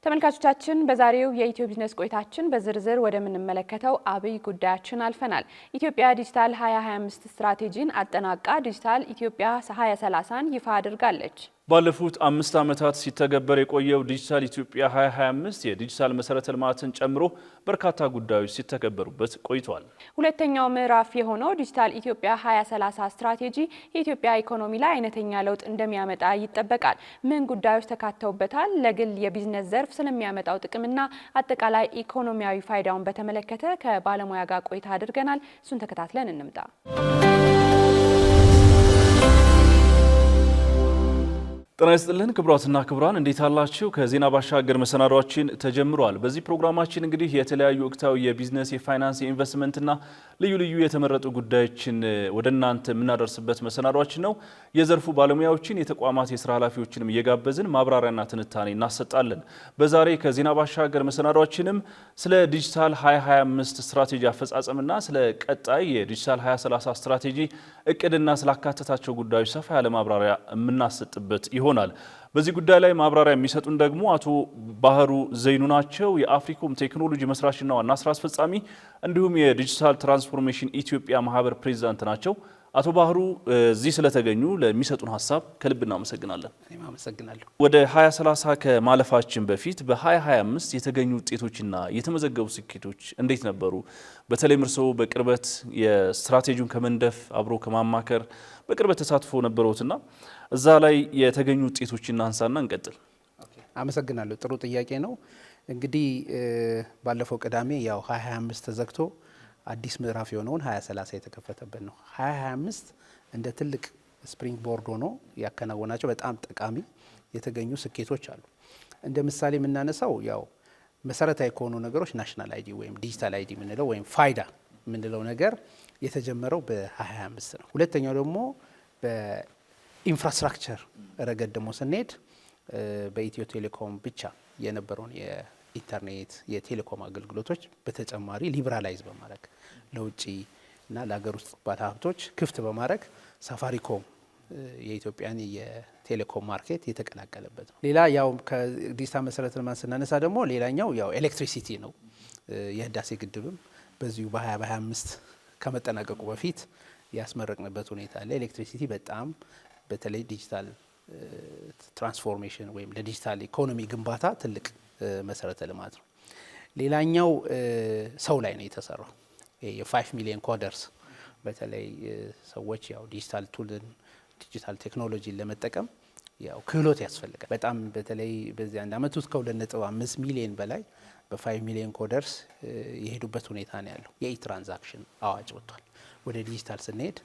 ተመልካቾቻችን በዛሬው የኢትዮ ቢዝነስ ቆይታችን በዝርዝር ወደምንመለከተው አብይ ጉዳያችን አልፈናል። ኢትዮጵያ ዲጂታል 2025 ስትራቴጂን አጠናቃ ዲጂታል ኢትዮጵያ 2030ን ይፋ አድርጋለች። ባለፉት 5 ዓመታት ሲተገበር የቆየው ዲጂታል ኢትዮጵያ 2025 የዲጂታል መሰረተ ልማትን ጨምሮ በርካታ ጉዳዮች ሲተገበሩበት ቆይቷል። ሁለተኛው ምዕራፍ የሆነው ዲጂታል ኢትዮጵያ 2030 ስትራቴጂ የኢትዮጵያ ኢኮኖሚ ላይ አይነተኛ ለውጥ እንደሚያመጣ ይጠበቃል። ምን ጉዳዮች ተካተውበታል? ለግል የቢዝነስ ዘርፍ ስለሚያመጣው ጥቅምና አጠቃላይ ኢኮኖሚያዊ ፋይዳውን በተመለከተ ከባለሙያ ጋር ቆይታ አድርገናል። እሱን ተከታትለን እንምጣ። ጤና ይስጥልን ክቡራትና ክቡራን እንዴት አላችሁ? ከዜና ባሻገር መሰናዷችን ተጀምሯል። በዚህ ፕሮግራማችን እንግዲህ የተለያዩ ወቅታዊ የቢዝነስ፣ የፋይናንስ፣ የኢንቨስትመንትና ልዩ የተመረጡ ጉዳዮችን ወደ እናንተ የምናደርስበት መሰናዷችን ነው። የዘርፉ ባለሙያዎችን፣ የተቋማት የስራ ኃላፊዎችንም እየጋበዝን ማብራሪያና ትንታኔ እናሰጣለን። በዛሬ ከዜና ባሻገር መሰናዷችንም ስለ ዲጂታል 2025 ስትራቴጂ አፈጻጸምና ስለ ቀጣይ የዲጂታል 2030 ስትራቴጂ እቅድና ስላካተታቸው ጉዳዮች ሰፋ ያለ ማብራሪያ የምናሰጥበት ይሆናል። በዚህ ጉዳይ ላይ ማብራሪያ የሚሰጡን ደግሞ አቶ ባህሩ ዘይኑ ናቸው። የአፍሪኮም ቴክኖሎጂ መስራችና ዋና ስራ አስፈጻሚ እንዲሁም የዲጂታል ትራንስፎርሜሽን ኢትዮጵያ ማህበር ፕሬዚዳንት ናቸው። አቶ ባህሩ እዚህ ስለተገኙ ለሚሰጡን ሀሳብ ከልብ እናመሰግናለን። እኔም አመሰግናለሁ። ወደ 2030 ከማለፋችን በፊት በ2025 የተገኙ ውጤቶችና የተመዘገቡ ስኬቶች እንዴት ነበሩ? በተለይም እርስዎ በቅርበት የስትራቴጂውን ከመንደፍ አብሮ ከማማከር በቅርበት ተሳትፎ ነበረውትና እዛ ላይ የተገኙ ውጤቶችን እናንሳና እንቀጥል። አመሰግናለሁ። ጥሩ ጥያቄ ነው። እንግዲህ ባለፈው ቅዳሜ ያው 2025 ተዘግቶ አዲስ ምዕራፍ የሆነውን 2030 የተከፈተበት ነው። 2025 እንደ ትልቅ ስፕሪንግ ቦርድ ሆኖ ያከናወናቸው በጣም ጠቃሚ የተገኙ ስኬቶች አሉ። እንደ ምሳሌ የምናነሳው ያው መሰረታዊ ከሆኑ ነገሮች ናሽናል አይዲ ወይም ዲጂታል አይዲ የምንለው ወይም ፋይዳ የምንለው ነገር የተጀመረው በ2025 ነው። ሁለተኛው ደግሞ በኢንፍራስትራክቸር ረገድ ደግሞ ስንሄድ በኢትዮ ቴሌኮም ብቻ የነበረውን የኢንተርኔት የቴሌኮም አገልግሎቶች በተጨማሪ ሊብራላይዝ በማድረግ ለውጭ እና ለሀገር ውስጥ ባለሀብቶች ክፍት በማድረግ ሳፋሪኮም የኢትዮጵያን የቴሌኮም ማርኬት የተቀላቀለበት ነው። ሌላ ያው ከዲጂታል መሰረተ ልማት ስናነሳ ደግሞ ሌላኛው ያው ኤሌክትሪሲቲ ነው። የህዳሴ ግድብም በዚሁ በ2025 ከመጠናቀቁ በፊት ያስመረቅንበት ሁኔታ አለ። ኤሌክትሪሲቲ በጣም በተለይ ዲጂታል ትራንስፎርሜሽን ወይም ለዲጂታል ኢኮኖሚ ግንባታ ትልቅ መሰረተ ልማት ነው። ሌላኛው ሰው ላይ ነው የተሰራው። የ5 ሚሊዮን ኮደርስ በተለይ ሰዎች ያው ዲጂታል ቱልን ዲጂታል ቴክኖሎጂን ለመጠቀም ያው ክህሎት ያስፈልጋል። በጣም በተለይ በዚህ አንድ አመት ውስጥ ከ2.5 ሚሊዮን በላይ በ5 ሚሊዮን ኮደርስ የሄዱበት ሁኔታ ነው ያለው። የኢትራንዛክሽን አዋጅ ወጥቷል። ወደ ዲጂታል ስንሄድ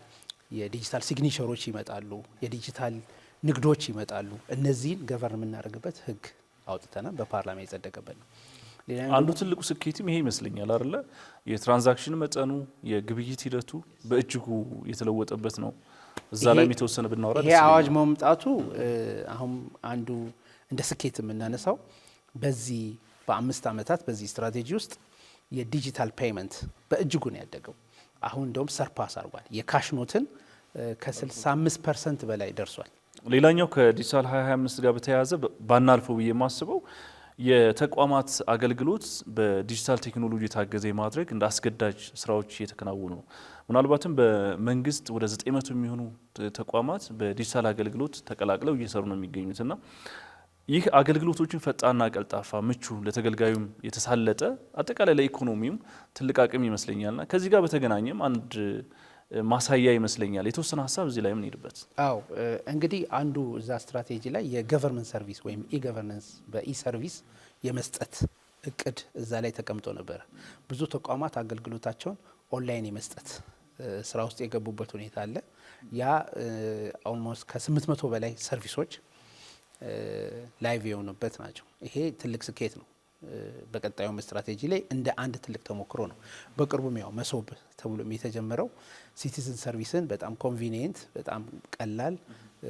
የዲጂታል ሲግኒቸሮች ይመጣሉ፣ የዲጂታል ንግዶች ይመጣሉ። እነዚህን ገቨርን የምናደርግበት ህግ አውጥተናል፣ በፓርላማ የጸደቀበት ነው። አንዱ ትልቁ ስኬትም ይሄ ይመስለኛል አይደለ? የትራንዛክሽን መጠኑ የግብይት ሂደቱ በእጅጉ የተለወጠበት ነው። እዛ ላይ የተወሰነ ብናወራ ይሄ አዋጅ መምጣቱ አሁን አንዱ እንደ ስኬት የምናነሳው በዚህ በ5 ዓመታት በዚህ ስትራቴጂ ውስጥ የዲጂታል ፔይመንት በእጅጉ ነው ያደገው። አሁን እንደውም ሰርፓስ አድርጓል። የካሽ ኖትን ከ65% በላይ ደርሷል። ሌላኛው ከዲጂታል 2025 ጋር በተያያዘ ባናልፈው ብዬ የማስበው የተቋማት አገልግሎት በዲጂታል ቴክኖሎጂ የታገዘ ማድረግ እንደ አስገዳጅ ስራዎች እየተከናወኑ ነው። ምናልባትም በመንግስት ወደ 900 የሚሆኑ ተቋማት በዲጂታል አገልግሎት ተቀላቅለው እየሰሩ ነው የሚገኙትና ይህ አገልግሎቶችን ፈጣንና ቀልጣፋ፣ ምቹ፣ ለተገልጋዩም የተሳለጠ አጠቃላይ ለኢኮኖሚውም ትልቅ አቅም ይመስለኛልና ከዚህ ጋር በተገናኘም አንድ ማሳያ ይመስለኛል። የተወሰነ ሀሳብ እዚህ ላይ ምን ሄድበት? አዎ እንግዲህ አንዱ እዛ ስትራቴጂ ላይ የገቨርንመንት ሰርቪስ ወይም ኢገቨርነንስ በኢሰርቪስ የመስጠት እቅድ እዛ ላይ ተቀምጦ ነበር። ብዙ ተቋማት አገልግሎታቸውን ኦንላይን የመስጠት ስራ ውስጥ የገቡበት ሁኔታ አለ። ያ ኦልሞስት ከ800 በላይ ሰርቪሶች ላይቭ የሆኑበት ናቸው። ይሄ ትልቅ ስኬት ነው። በቀጣዩ ስትራቴጂ ላይ እንደ አንድ ትልቅ ተሞክሮ ነው። በቅርቡም ያው መሶብ ተብሎ የተጀመረው ሲቲዝን ሰርቪስን በጣም ኮንቪኒየንት፣ በጣም ቀላል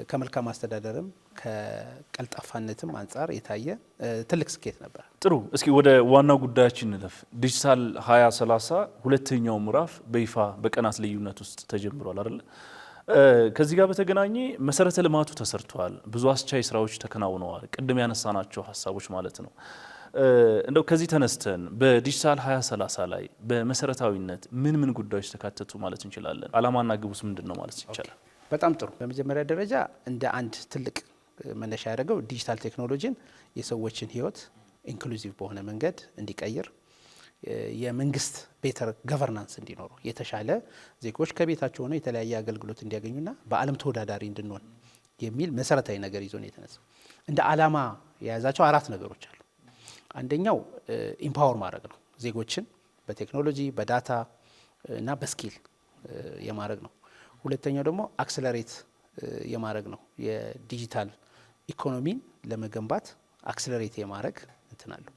ከመልካም አስተዳደርም ከቀልጣፋነትም አንጻር የታየ ትልቅ ስኬት ነበር። ጥሩ፣ እስኪ ወደ ዋናው ጉዳያችን እንለፍ። ዲጂታል 2030 ሁለተኛው ምዕራፍ በይፋ በቀናት ልዩነት ውስጥ ተጀምሯል አይደል? ከዚህ ጋር በተገናኘ መሰረተ ልማቱ ተሰርቷል። ብዙ አስቻይ ስራዎች ተከናውነዋል። ቅድም ያነሳናቸው ሀሳቦች ማለት ነው። እንደው ከዚህ ተነስተን በዲጂታል 2030 ላይ በመሰረታዊነት ምን ጉዳዮች ተካተቱ ማለት እንችላለን? አላማና ግቡስ ምንድነው ማለት ይቻላል? በጣም ጥሩ። በመጀመሪያ ደረጃ እንደ አንድ ትልቅ መነሻ ያደረገው ዲጂታል ቴክኖሎጂን የሰዎችን ህይወት ኢንክሉሲቭ በሆነ መንገድ እንዲቀይር የመንግስት ቤተር ገቨርናንስ እንዲኖሩ የተሻለ ዜጎች ከቤታቸው ሆነው የተለያየ አገልግሎት እንዲያገኙና በዓለም ተወዳዳሪ እንድንሆን የሚል መሰረታዊ ነገር ይዞ ነው የተነሳው። እንደ አላማ የያዛቸው 4 ነገሮች አሉ። አንደኛው ኢምፓወር ማድረግ ነው፣ ዜጎችን በቴክኖሎጂ በዳታ እና በስኪል የማድረግ ነው። ሁለተኛው ደግሞ አክሰለሬት የማድረግ ነው፣ የዲጂታል ኢኮኖሚን ለመገንባት አክሰለሬት የማድረግ እንትን አለው።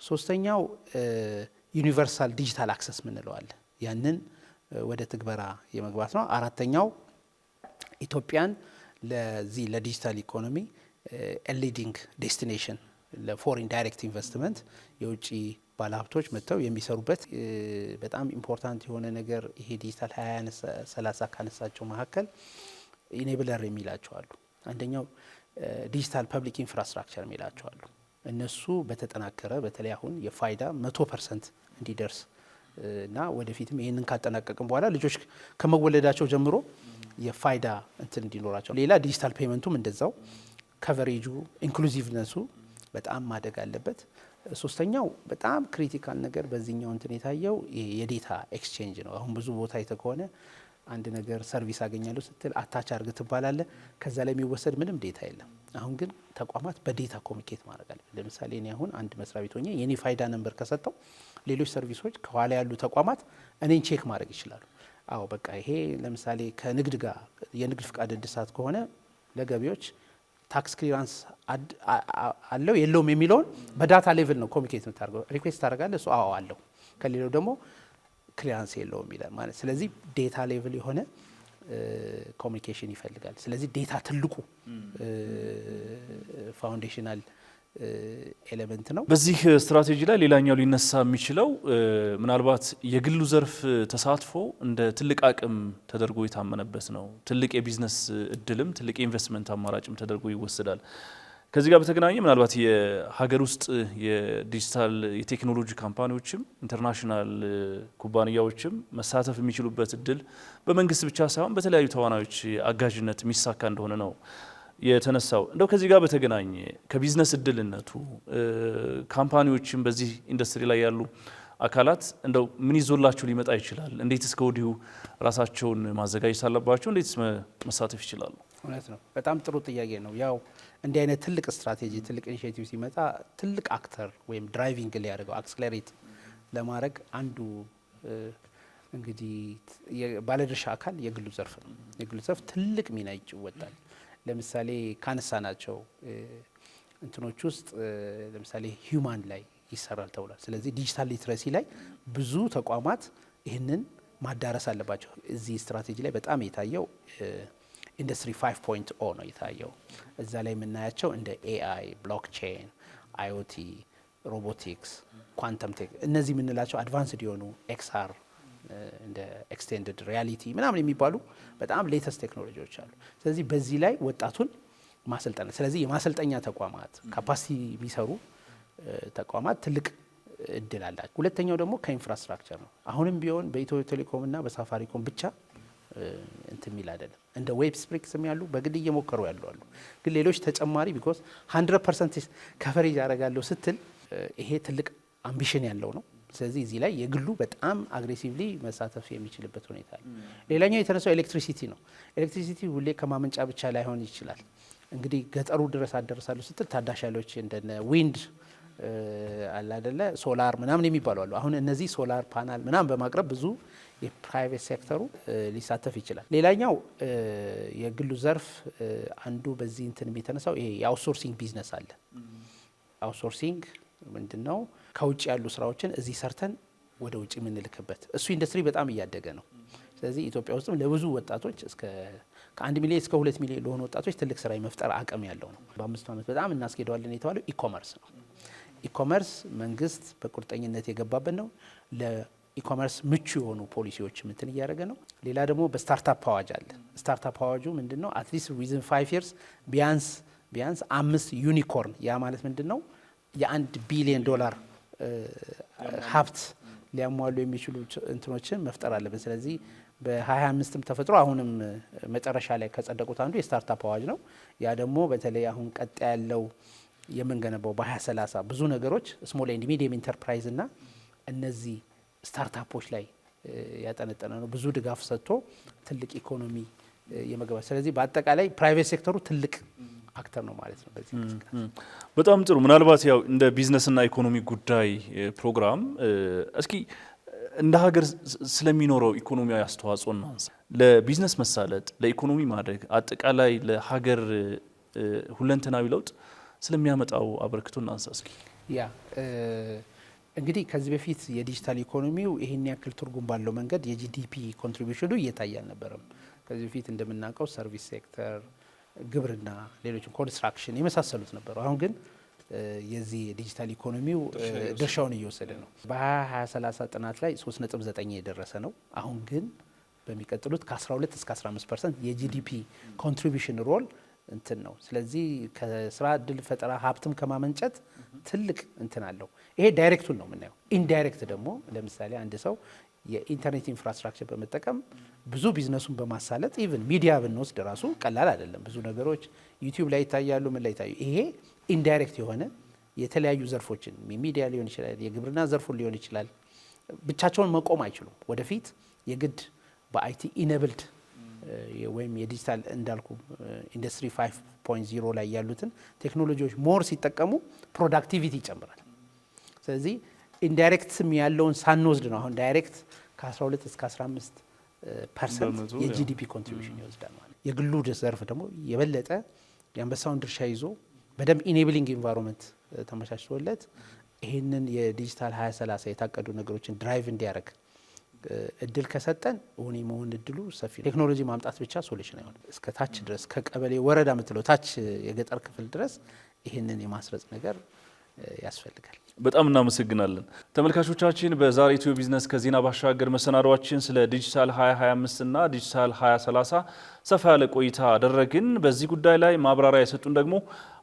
ሶስተኛው ዩኒቨርሳል ዲጂታል አክሰስ ምንለው አለ፣ ያንን ወደ ትግበራ የመግባት ነው። አራተኛው ኢትዮጵያን ለዚህ ለዲጂታል ኢኮኖሚ ሊዲንግ ዴስቲኔሽን ለፎሪን ዳይሬክት ኢንቨስትመንት የውጭ ባለሀብቶች መጥተው የሚሰሩበት በጣም ኢምፖርታንት የሆነ ነገር ይሄ ዲጂታል 2030 ካነሳቸው መካከል ኢኔብለር የሚላቸው አሉ። አንደኛው ዲጂታል ፐብሊክ ኢንፍራስትራክቸር የሚላቸው አሉ። እነሱ በተጠናከረ በተለይ አሁን የፋይዳ 100% እንዲደርስ እና ወደፊትም ይህንን ካጠናቀቅም በኋላ ልጆች ከመወለዳቸው ጀምሮ የፋይዳ እንትን እንዲኖራቸው፣ ሌላ ዲጂታል ፔመንቱም እንደዛው ከቨሬጁ ኢንክሉሲቭነሱ በጣም ማደግ አለበት። ሶስተኛው በጣም ክሪቲካል ነገር በዚህኛው እንትን የታየው የዴታ ኤክስቼንጅ ነው። አሁን ብዙ ቦታ ከሆነ አንድ ነገር ሰርቪስ አገኛለሁ ስትል አታች አርግ ትባላለ፣ ከዛ ላይ የሚወሰድ ምንም ዴታ የለም። አሁን ግን ተቋማት በዴታ ኮሚኒኬት ማድረግ አለበት። ለምሳሌ እኔ አሁን አንድ መስሪያ ቤት ሆኜ የኔ ፋይዳ ነምበር ከሰጠው ሌሎች ሰርቪሶች ከኋላ ያሉ ተቋማት እኔን ቼክ ማድረግ ይችላሉ። አዎ በቃ ይሄ ለምሳሌ ከንግድ ጋር የንግድ ፍቃድ እድሳት ከሆነ ለገቢዎች ታክስ ክሊራንስ አለው የለውም የሚለውን በዳታ ሌቭል ነው ኮሚኒኬት የምታደርገው። ሪኩዌስት ታደርጋለህ፣ እሱ አዎ አለው፣ ከሌላው ደግሞ ክሊራንስ የለውም ይላል ማለት። ስለዚህ ዴታ ሌቭል የሆነ ኮሚኒኬሽን ይፈልጋል። ስለዚህ ዴታ ትልቁ ፋውንዴሽናል ኤሌመንት ነው። በዚህ ስትራቴጂ ላይ ሌላኛው ሊነሳ የሚችለው ምናልባት የግሉ ዘርፍ ተሳትፎ እንደ ትልቅ አቅም ተደርጎ የታመነበት ነው። ትልቅ የቢዝነስ እድልም ትልቅ የኢንቨስትመንት አማራጭም ተደርጎ ይወሰዳል። ከዚህ ጋር በተገናኘ ምናልባት የሀገር ውስጥ የዲጂታል የቴክኖሎጂ ካምፓኒዎችም ኢንተርናሽናል ኩባንያዎችም መሳተፍ የሚችሉበት እድል በመንግስት ብቻ ሳይሆን በተለያዩ ተዋናዮች አጋዥነት የሚሳካ እንደሆነ ነው የተነሳው። እንደው ከዚህ ጋር በተገናኘ ከቢዝነስ እድልነቱ ካምፓኒዎችም በዚህ ኢንዱስትሪ ላይ ያሉ አካላት እንደው ምን ይዞላችሁ ሊመጣ ይችላል? እንዴት እስከ ወዲሁ ራሳቸውን ማዘጋጀት አለባቸው? እንዴት መሳተፍ ይችላሉ? እውነት ነው። በጣም ጥሩ ጥያቄ ነው። ያው እንዲህ አይነት ትልቅ ስትራቴጂ ትልቅ ኢኒሼቲቭ ሲመጣ ትልቅ አክተር ወይም ድራይቪንግ ሊያደርገው አክስለሬት ለማድረግ አንዱ እንግዲህ ባለድርሻ አካል የግሉ ዘርፍ ነው። የግሉ ዘርፍ ትልቅ ሚና ይጫወታል። ለምሳሌ ካነሳናቸው እንትኖች ውስጥ ለምሳሌ ሂዩማን ላይ ይሰራል ተብሏል። ስለዚህ ዲጂታል ሊትረሲ ላይ ብዙ ተቋማት ይህንን ማዳረስ አለባቸው። እዚህ ስትራቴጂ ላይ በጣም የታየው ኢንዱስትሪ 5.0 ነው የታየው። እዛ ላይ የምናያቸው እንደ ኤአይ፣ ብሎክቼን፣ አይኦቲ፣ ሮቦቲክስ፣ ኳንተም ቴክ እነዚህ የምንላቸው አድቫንስድ የሆኑ ኤክስአር እንደ ኤክስቴንድድ ሪያሊቲ ምናምን የሚባሉ በጣም ሌተስት ቴክኖሎጂዎች አሉ። ስለዚህ በዚህ ላይ ወጣቱን ማሰልጠን፣ ስለዚህ የማሰልጠኛ ተቋማት ካፓሲቲ የሚሰሩ ተቋማት ትልቅ እድል አላቸው። ሁለተኛው ደግሞ ከኢንፍራስትራክቸር ነው። አሁንም ቢሆን በኢትዮ ቴሌኮም እና በሳፋሪኮም ብቻ እንትን የሚል አይደለም። እንደ ዌብ ስፕሪክስም ያሉ በግል እየሞከሩ ያሉ አሉ። ግን ሌሎች ተጨማሪ ቢኮዝ 100% ከቨሬጅ ያደርጋለሁ ስትል ይሄ ትልቅ አምቢሽን ያለው ነው። ስለዚህ እዚህ ላይ የግሉ በጣም አግሬሲቭሊ መሳተፍ የሚችልበት ሁኔታ አለ። ሌላኛው የተነሳው ኤሌክትሪሲቲ ነው። ኤሌክትሪሲቲ ሁሌ ከማመንጫ ብቻ ላይሆን ይችላል። እንግዲህ ገጠሩ ድረስ አደረሳለሁ ስትል ታዳሽ ኃይሎች እንደነ ዊንድ አለ አይደለ፣ ሶላር ምናምን የሚባሉ አሉ። አሁን እነዚህ ሶላር ፓናል ምናምን በማቅረብ ብዙ የፕራይቬት ሴክተሩ ሊሳተፍ ይችላል። ሌላኛው የግሉ ዘርፍ አንዱ በዚህ እንትን የተነሳው ይሄ የአውትሶርሲንግ ቢዝነስ አለ። አውትሶርሲንግ ምንድነው? ከውጭ ያሉ ስራዎችን እዚህ ሰርተን ወደ ውጭ የምንልክበት እሱ ኢንዱስትሪ በጣም እያደገ ነው። ስለዚህ ኢትዮጵያ ውስጥም ለብዙ ወጣቶች ከ1 ሚሊዮን እስከ 2 ሚሊዮን ለሆኑ ወጣቶች ትልቅ ስራ የመፍጠር አቅም ያለው ነው። በ5 ዓመት በጣም እናስኬደዋለን የተባለው ኢኮመርስ ነው። ኢኮመርስ መንግስት በቁርጠኝነት የገባበት ነው። ለኢኮመርስ ምቹ የሆኑ ፖሊሲዎች እንትን እያደረገ ነው። ሌላ ደግሞ በስታርታፕ አዋጅ አለ። ስታርታፕ አዋጁ ምንድነው? አትሊስት ዊዝን 5 years ቢያንስ 5 ዩኒኮርን፣ ያ ማለት ምንድነው? የ1 ቢሊዮን ዶላር ሀብት ሊያሟሉ የሚችሉ እንትኖችን መፍጠር አለብን። ስለዚህ በ2025ም ተፈጥሮ አሁንም መጨረሻ ላይ ከጸደቁት አንዱ የስታርታፕ አዋጅ ነው። ያ ደግሞ በተለይ አሁን ቀጣ ያለው የምንገነባው በ2030 ብዙ ነገሮች ስሞል ኤንድ ሚዲየም ኢንተርፕራይዝ እና እነዚህ ስታርታፖች ላይ ያጠነጠነ ነው። ብዙ ድጋፍ ሰጥቶ ትልቅ ኢኮኖሚ የመገንባት ስለዚህ በአጠቃላይ ፕራይቬት ሴክተሩ ትልቅ አክተር ነው ማለት ነው በዚህ እንቅስቃሴ። በጣም ጥሩ። ምናልባት ያው እንደ ቢዝነስና ኢኮኖሚ ጉዳይ ፕሮግራም እስኪ እንደ ሀገር ስለሚኖረው ኢኮኖሚያዊ አስተዋጽኦ እናንሳ። ለቢዝነስ መሳለጥ፣ ለኢኮኖሚ ማደግ፣ አጠቃላይ ለሀገር ሁለንተናዊ ለውጥ ስለሚያመጣው አበርክቶ እናንሳ እስኪ። ያ እንግዲህ ከዚህ በፊት የዲጂታል ኢኮኖሚው ይሄን ያክል ትርጉም ባለው መንገድ የጂዲፒ ኮንትሪቢዩሽኑ እየታየ አልነበረም። ከዚህ በፊት እንደምናውቀው ሰርቪስ ሴክተር፣ ግብርና፣ ሌሎችም ኮንስትራክሽን የመሳሰሉት ነበሩ። አሁን ግን የዚህ የዲጂታል ኢኮኖሚው ድርሻውን እየወሰደ ነው። በ2030 ጥናት ላይ 3.9 የደረሰ ነው። አሁን ግን በሚቀጥሉት ከ12 እስከ 15% የጂዲፒ ኮንትሪቢዩሽን ሮል እንትን ነው። ስለዚህ ከስራ እድል ፈጠራ ሀብትም ከማመንጨት ትልቅ እንትን አለው። ይሄ ዳይሬክቱን ነው የምናየው። ኢንዳይሬክት ደግሞ ለምሳሌ አንድ ሰው የኢንተርኔት ኢንፍራስትራክቸር በመጠቀም ብዙ ቢዝነሱን በማሳለጥ ኢቭን ሚዲያ ብንወስድ ራሱ ቀላል አይደለም። ብዙ ነገሮች ዩቲዩብ ላይ ይታያሉ፣ ምን ላይ ይታዩ። ይሄ ኢንዳይሬክት የሆነ የተለያዩ ዘርፎችን ሚዲያ ሊሆን ይችላል፣ የግብርና ዘርፉን ሊሆን ይችላል። ብቻቸውን መቆም አይችሉም። ወደፊት የግድ በአይቲ ኢነብልድ ወይም የዲጂታል እንዳልኩ ኢንዱስትሪ 5.0 ላይ ያሉትን ቴክኖሎጂዎች ሞር ሲጠቀሙ ፕሮዳክቲቪቲ ይጨምራል። ስለዚህ ኢንዳይሬክትም ያለውን ሳንወስድ ነው አሁን ዳይሬክት ከ12 እስከ 15% የጂዲፒ ኮንትሪቢዩሽን ይወስዳል ማለት። የግሉ ዘርፍ ደግሞ የበለጠ የአንበሳውን ድርሻ ይዞ በደንብ ኢኔብሊንግ ኢንቫይሮንመንት ተመቻችቶለት ይህንን የዲጂታል 2030 የታቀዱ ነገሮችን ድራይቭ እንዲያደርግ እድል ከሰጠን እውን መሆን እድሉ ሰፊ ነው። ቴክኖሎጂ ማምጣት ብቻ ሶሉሽን አይሆንም። እስከ ታች ድረስ ከቀበሌ ወረዳ የምትለው ታች የገጠር ክፍል ድረስ ይህንን የማስረጽ ነገር ያስፈልጋል። በጣም እናመሰግናለን። ተመልካቾቻችን በዛሬ ኢትዮ ቢዝነስ ከዜና ባሻገር መሰናዷችን ስለ ዲጂታል 2025 እና ዲጂታል 2030 ሰፋ ያለ ቆይታ አደረግን። በዚህ ጉዳይ ላይ ማብራሪያ የሰጡን ደግሞ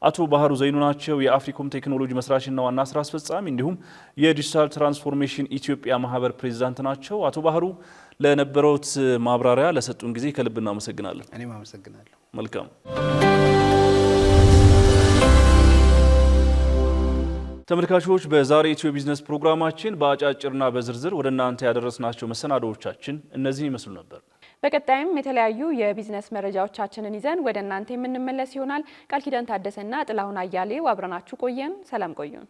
አቶ ባህሩ ዘይኑ ናቸው። የአፍሪኮም ቴክኖሎጂ መስራችና ዋና ስራ አስፈጻሚ እንዲሁም የዲጂታል ትራንስፎርሜሽን ኢትዮጵያ ማህበር ፕሬዚዳንት ናቸው። አቶ ባህሩ ለነበረውት ማብራሪያ ለሰጡን ጊዜ ከልብ እናመሰግናለን። እኔም አመሰግናለሁ። መልካም ተመልካቾች በዛሬ ኢትዮ ቢዝነስ ፕሮግራማችን በአጫጭርና በዝርዝር ወደ እናንተ ያደረስናቸው መሰናዶዎቻችን እነዚህ ይመስሉ ነበር። በቀጣይም የተለያዩ የቢዝነስ መረጃዎቻችንን ይዘን ወደ እናንተ የምንመለስ ይሆናል። ቃል ኪዳን ታደሰና ጥላሁን አያሌው አብረናችሁ ቆየን። ሰላም ቆዩን።